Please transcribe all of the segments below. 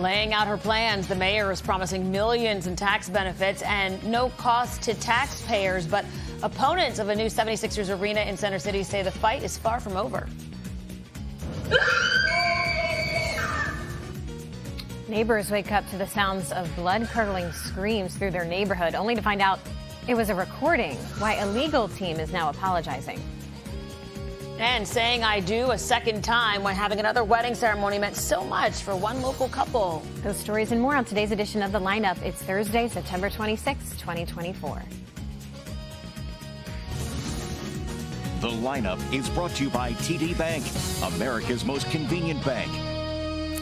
laying out her plans. The mayor is promising millions in tax benefits and no cost to taxpayers. But opponents of a new 76ers arena in Center City say the fight is far from over. Neighbors wake up to the sounds of blood-curdling screams through their neighborhood, only to find out it was a recording. Why a legal team is now apologizing. And saying I do a second time when having another wedding ceremony meant so much for one local couple. Those stories and more on today's edition of The Lineup. It's Thursday, September 26, 2024. The Lineup is brought to you by TD Bank, America's most convenient bank.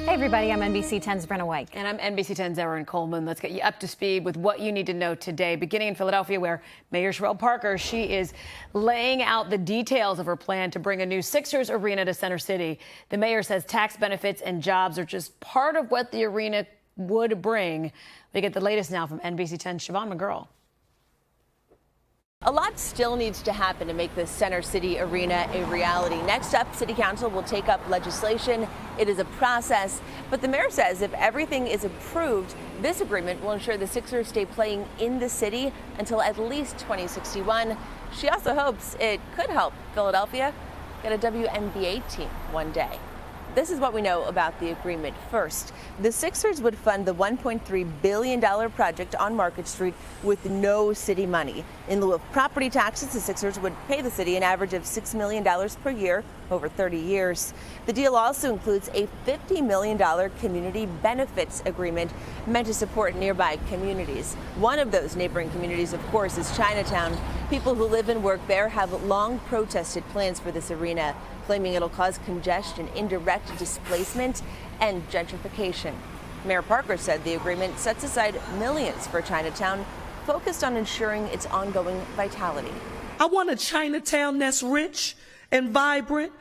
Hey, everybody, I'm NBC 10's Brenna Weick. And I'm NBC 10's Erin Coleman. Let's get you up to speed with what you need to know today, beginning in Philadelphia, where Mayor Cherelle Parker, she is laying out the details of her plan to bring a new Sixers arena to Center City. The mayor says tax benefits and jobs are just part of what the arena would bring. We get the latest now from NBC 10's Siobhan McGirl. A lot still needs to happen to make the Center City Arena a reality. Next up, City Council will take up legislation. It is a process, but the mayor says if everything is approved, this agreement will ensure the Sixers stay playing in the city until at least 2061. She also hopes it could help Philadelphia get a WNBA team one day. This is what we know about the agreement. First, the Sixers would fund the $1.3 billion project on Market Street with no city money. In lieu of property taxes, the Sixers would pay the city an average of $6 million per year over 30 years. The deal also includes a $50 million community benefits agreement meant to support nearby communities. One of those neighboring communities, of course, is Chinatown. People who live and work there have long protested plans for this arena, claiming it'll cause congestion, indirect displacement, and gentrification. Mayor Parker said the agreement sets aside millions for Chinatown, focused on ensuring its ongoing vitality. I want a Chinatown that's rich and vibrant.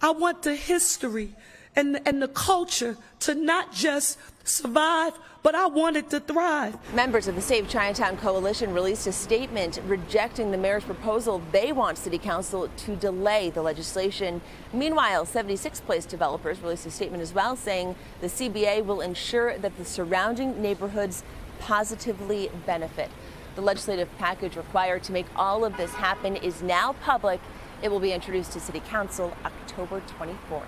I want the history and the culture to not just survive, but I want it to thrive. Members of the Save Chinatown Coalition released a statement rejecting the mayor's proposal. They want City Council to delay the legislation. Meanwhile, 76 Place developers released a statement as well, saying the CBA will ensure that the surrounding neighborhoods positively benefit. The legislative package required to make all of this happen is now public. It will be introduced to City Council October 24th.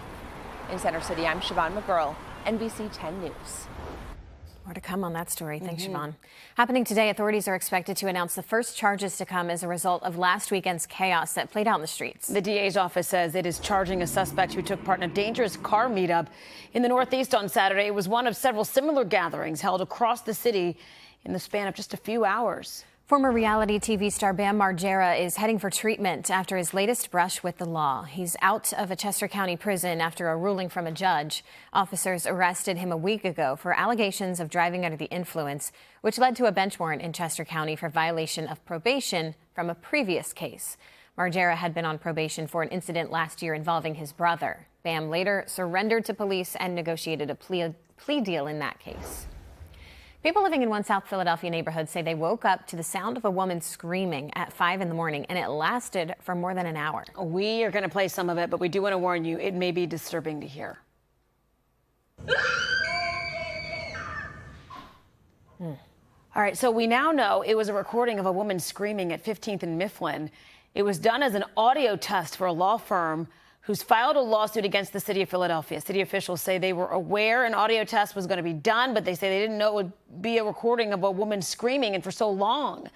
In Center City, I'm Siobhan McGirl, NBC 10 News. More to come on that story. Thanks, Siobhan. Happening today, authorities are expected to announce the first charges to come as a result of last weekend's chaos that played out in the streets. The DA's office says it is charging a suspect who took part in a dangerous car meetup in the Northeast on Saturday. It was one of several similar gatherings held across the city in the span of just a few hours. Former reality TV star Bam Margera is heading for treatment after his latest brush with the law. He's out of a Chester County prison after a ruling from a judge. Officers arrested him a week ago for allegations of driving under the influence, which led to a bench warrant in Chester County for violation of probation from a previous case. Margera had been on probation for an incident last year involving his brother. Bam later surrendered to police and negotiated a plea deal in that case. People living in one South Philadelphia neighborhood say they woke up to the sound of a woman screaming at 5 in the morning, and it lasted for more than an hour. We are going to play some of it, but we do want to warn you, it may be disturbing to hear. All right, so we now know it was a recording of a woman screaming at 15th and Mifflin. It was done as an audio test for a law firm who's filed a lawsuit against the city of Philadelphia. City officials say they were aware an audio test was going to be done, but they say they didn't know it would be a recording of a woman screaming and for so long.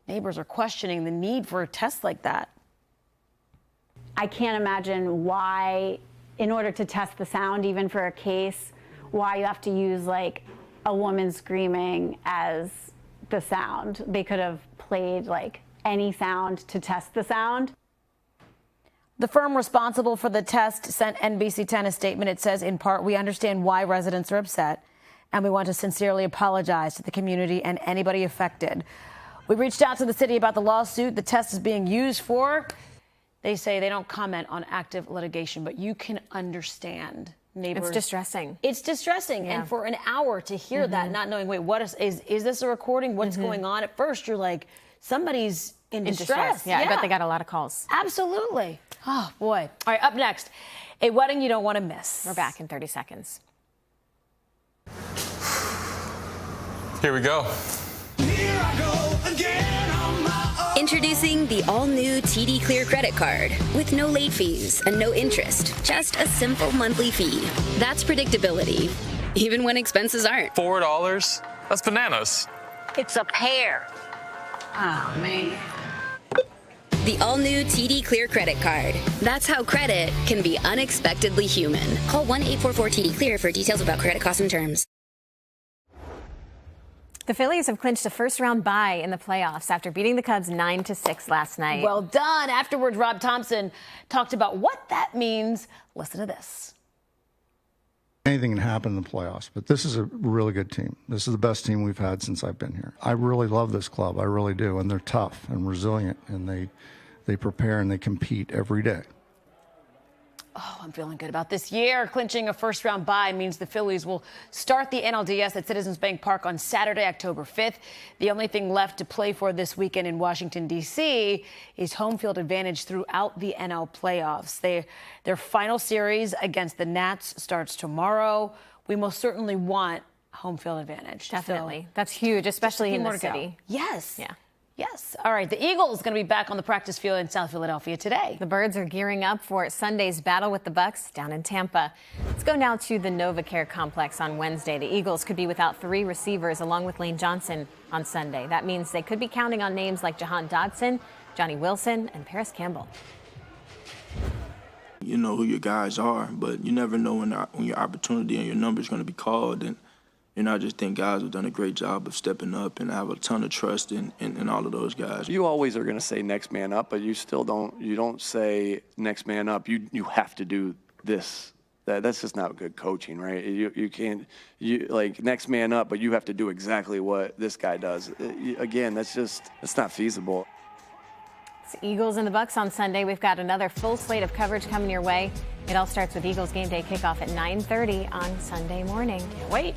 Neighbors are questioning the need for a test like that. I can't imagine why, in order to test the sound, even for a case, why you have to use like a woman screaming as the sound. They could have played like any sound to test the sound. The firm responsible for the test sent NBC 10 a statement. It says, in part, we understand why residents are upset, and we want to sincerely apologize to the community and anybody affected. We reached out to the city about the lawsuit the test is being used for. They say they don't comment on active litigation, but you can understand neighbors. It's distressing. It's distressing. Yeah. And for an hour to hear that, not knowing, wait, what is this a recording? What's going on? At first, you're like, somebody's in distress. Yeah, I bet they got a lot of calls. Absolutely. Oh, boy. All right, up next, a wedding you don't want to miss. We're back in 30 seconds. Here we go. Here I go again on my own. Introducing the all-new TD Clear credit card with no late fees and no interest, just a simple monthly fee. That's predictability, even when expenses aren't. $4? That's bananas. It's a pear. Oh, man. The all-new TD Clear credit card. That's how credit can be unexpectedly human. Call 1-844-TD-CLEAR for details about credit costs and terms. The Phillies have clinched a first-round bye in the playoffs after beating the Cubs 9-6 last night. Well done. Afterwards, Rob Thompson talked about what that means. Listen to this. Anything can happen in the playoffs, but this is a really good team. This is the best team we've had since I've been here. I really love this club. I really do. And they're tough and resilient, and they prepare and they compete every day. Oh, I'm feeling good about this year. Clinching a first-round bye means the Phillies will start the NLDS at Citizens Bank Park on Saturday, October 5th. The only thing left to play for this weekend in Washington, D.C. is home field advantage throughout the NL playoffs. Their final series against the Nats starts tomorrow. We most certainly want home field advantage. Definitely. So, that's huge, especially in the city. Yes. Yeah. Yes. All right. The Eagles going to be back on the practice field in South Philadelphia today. The Birds are gearing up for Sunday's battle with the Bucks down in Tampa. Let's go now to the NovaCare complex on Wednesday. The Eagles could be without 3 receivers along with Lane Johnson on Sunday. That means they could be counting on names like Jahan Dodson, Johnny Wilson, and Paris Campbell. You know who your guys are, but you never know when your opportunity and your number is going to be called. And I just think guys have done a great job of stepping up, and I have a ton of trust in all of those guys. You always are going to say next man up, but you still don't say next man up. You have to do this. That's just not good coaching, right? You can't like next man up, but you have to do exactly what this guy does. Again, that's not feasible. It's Eagles and the Bucks on Sunday. We've got another full slate of coverage coming your way. It all starts with Eagles game day kickoff at 9:30 on Sunday morning. Can't wait.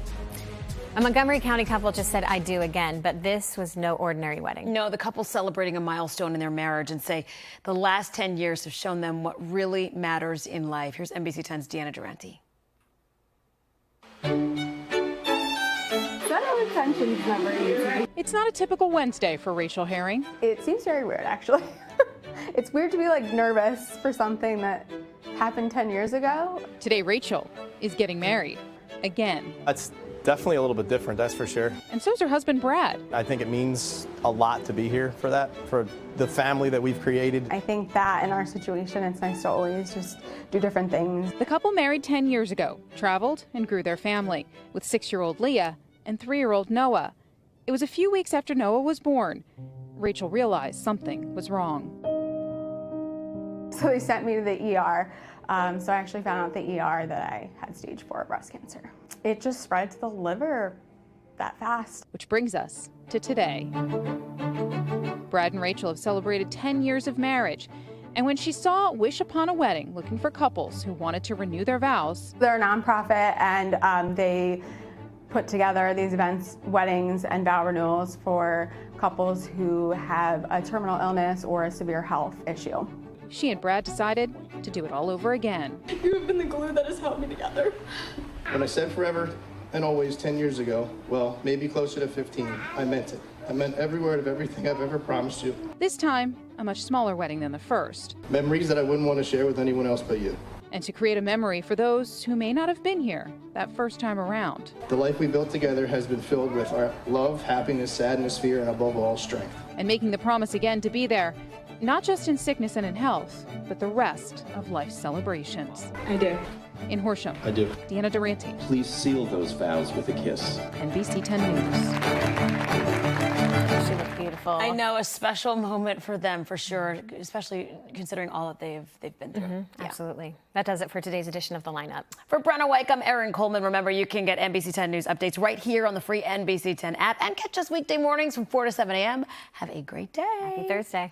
A Montgomery County couple just said I do again, but this was no ordinary wedding. No, the couple's celebrating a milestone in their marriage and say the last 10 years have shown them what really matters in life. Here's NBC 10's Deanna Durante. It's not a typical Wednesday for Rachel Herring. It seems very weird, actually. It's weird to be nervous for something that happened 10 years ago. Today, Rachel is getting married again. That's definitely a little bit different, that's for sure. And so's her husband, Brad. I think it means a lot to be here for that, for the family that we've created. I think that in our situation, it's nice to always just do different things. The couple married 10 years ago, traveled and grew their family with 6-year-old Leah and 3-year-old Noah. It was a few weeks after Noah was born. Rachel realized something was wrong. So they sent me to the ER. So I actually found out at the ER that I had stage 4 breast cancer. It just spread to the liver that fast. Which brings us to today. Brad and Rachel have celebrated 10 years of marriage. And when she saw Wish Upon a Wedding looking for couples who wanted to renew their vows. They're a nonprofit, and they put together these events, weddings, and vow renewals for couples who have a terminal illness or a severe health issue. She and Brad decided to do it all over again. You have been the glue that has held me together. When I said forever and always 10 years ago, well, maybe closer to 15, I meant it. I meant every word of everything I've ever promised you. This time, a much smaller wedding than the first. Memories that I wouldn't want to share with anyone else but you. And to create a memory for those who may not have been here that first time around. The life we built together has been filled with our love, happiness, sadness, fear, and above all, strength. And making the promise again to be there, not just in sickness and in health, but the rest of life's celebrations. I do. In Horsham, I do. Deanna Durante. Please seal those vows with a kiss. NBC 10 News. She looked beautiful. I know, a special moment for them for sure, especially considering all that they've been through. Yeah. Absolutely. That does it for today's edition of The Lineup. For Brenna, Weick, I'm Erin Coleman. Remember, you can get NBC 10 News updates right here on the free NBC 10 app and catch us weekday mornings from 4 to 7 a.m. Have a great day. Happy Thursday.